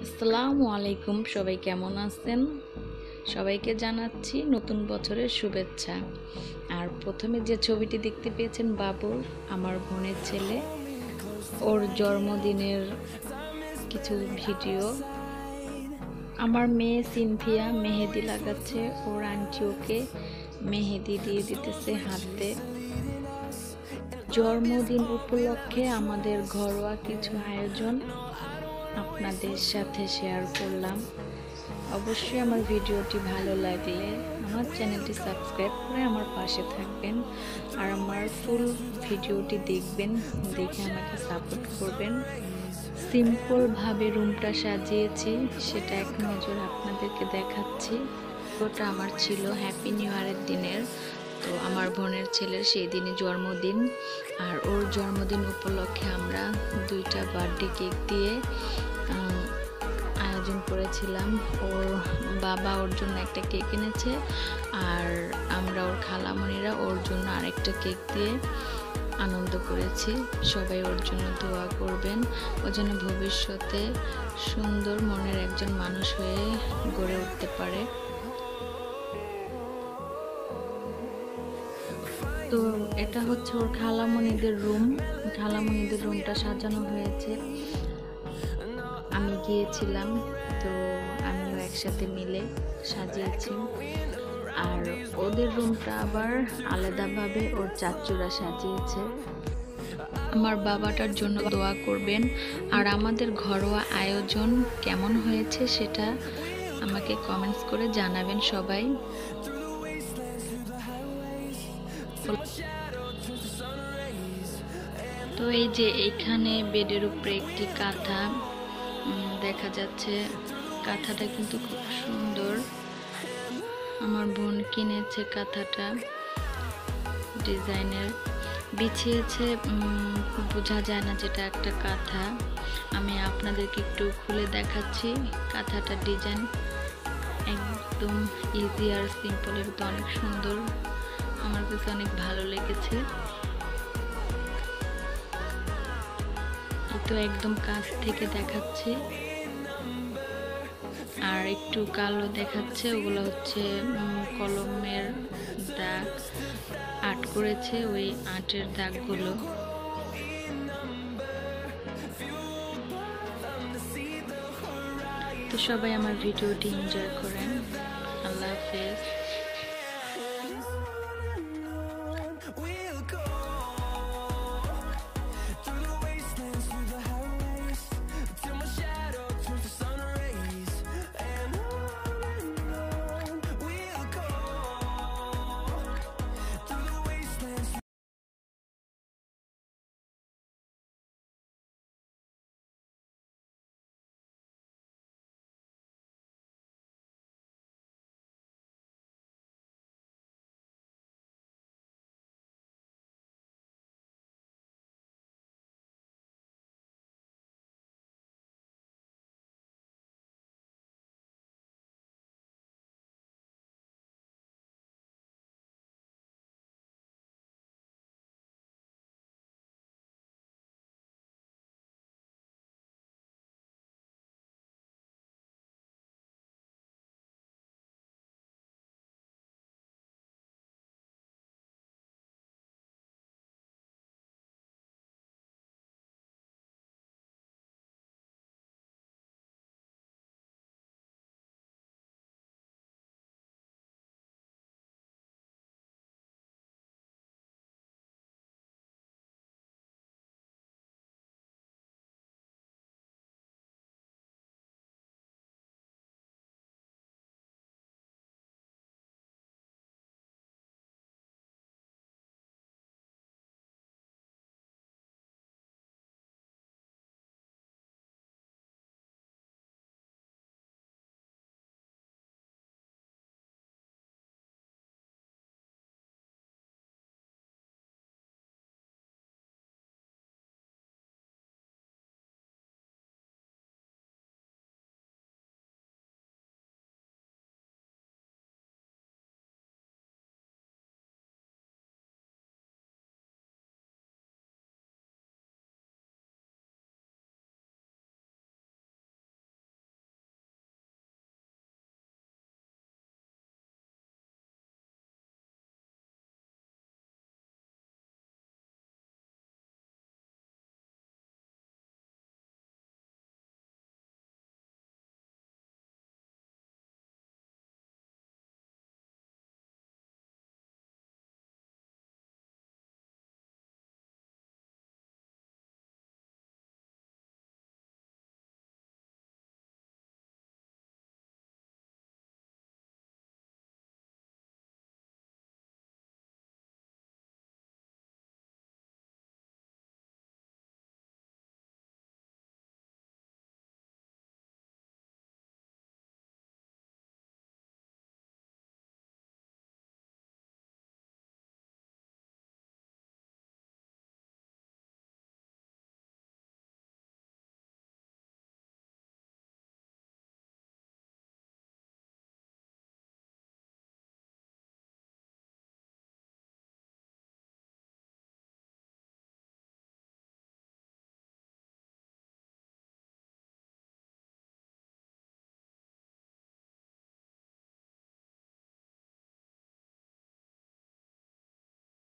আসসালামু আলাইকুম, সবাই কেমন আছেন? সবাইকে জানাচ্ছি নতুন বছরের শুভেচ্ছা। আর প্রথমে যে ছবিটি দেখতে পেয়েছেন বাবুর, আমার বোনের ছেলে, ওর জন্মদিনের কিছু ভিডিও। আমার মেয়ে সিনথিয়া মেহেদি লাগাচ্ছে, ওর আন্টি ওকে মেহেদি দিয়ে দিতেছে হাতে। জন্মদিন উপলক্ষে আমাদের ঘরোয়া কিছু আয়োজন আপনাদের সাথে শেয়ার করলাম। অবশ্যই আমার ভিডিওটি ভালো লাগলে আমার চ্যানেলটি সাবস্ক্রাইব করে আমার পাশে থাকবেন আর আমার ফুল ভিডিওটি দেখবেন, দেখে আমাকে সাপোর্ট করবেন। সিম্পলভাবে রুমটা সাজিয়েছি, সেটা এক নজর আপনাদেরকে দেখাচ্ছি। ওটা আমার ছিল হ্যাপি নিউ ইয়ারের দিনের, তো আমার বোনের ছেলের সেই দিনই জন্মদিন। আর ওর জন্মদিন উপলক্ষে আমরা 2টা বার্থডে কেক দিয়ে আয়োজন করেছিলাম। ওর বাবা ওর জন্য একটা কেক এনেছে, আর আমরা ওর খালামণিরা ওর জন্য আরেকটা কেক দিয়ে আনন্দ করেছি। সবাই ওর জন্য দোয়া করবেন, ও যেন ভবিষ্যতে সুন্দর মনের একজন মানুষ হয়ে গড়ে উঠতে পারে। তো এটা হচ্ছে ওর খালামণিদের রুম। খালামণিদের রুমটা সাজানো হয়েছে, আমি গিয়েছিলাম, তো আমিও একসাথে মিলে সাজিয়েছি। আর ওদের রুমটা আবার আলাদাভাবে ওর চাচুরা সাজিয়েছে। আমার বাবাটার জন্য দোয়া করবেন, আর আমাদের ঘরোয়া আয়োজন কেমন হয়েছে সেটা আমাকে কমেন্টস করে জানাবেন সবাই। তো এই যে এখানে বেডের উপরে একটি কাঁথা দেখা যাচ্ছে, কাঁথাটা কিন্তু খুব সুন্দর। আমার বোন কিনেছে কাঁথাটা, ডিজাইনের বিছিয়েছে, বোঝা যায় না যেটা একটা কাঁথা। আমি আপনাদেরকে একটু খুলে দেখাচ্ছি। কাঁথাটার ডিজাইন একদম ইজি আর সিম্পল, কিন্তু অনেক সুন্দর, আমার কাছে অনেক ভালো লেগেছে। তো একদম কাছ থেকে দেখাচ্ছি, আর একটু কালো দেখাচ্ছে, ওগুলো হচ্ছে কলমের দাগ, আর্ট করেছে, ওই আর্টের দাগগুলো। তো সবাই আমার ভিডিওটি এনজয় করেন। আল্লাহ হাফেজ।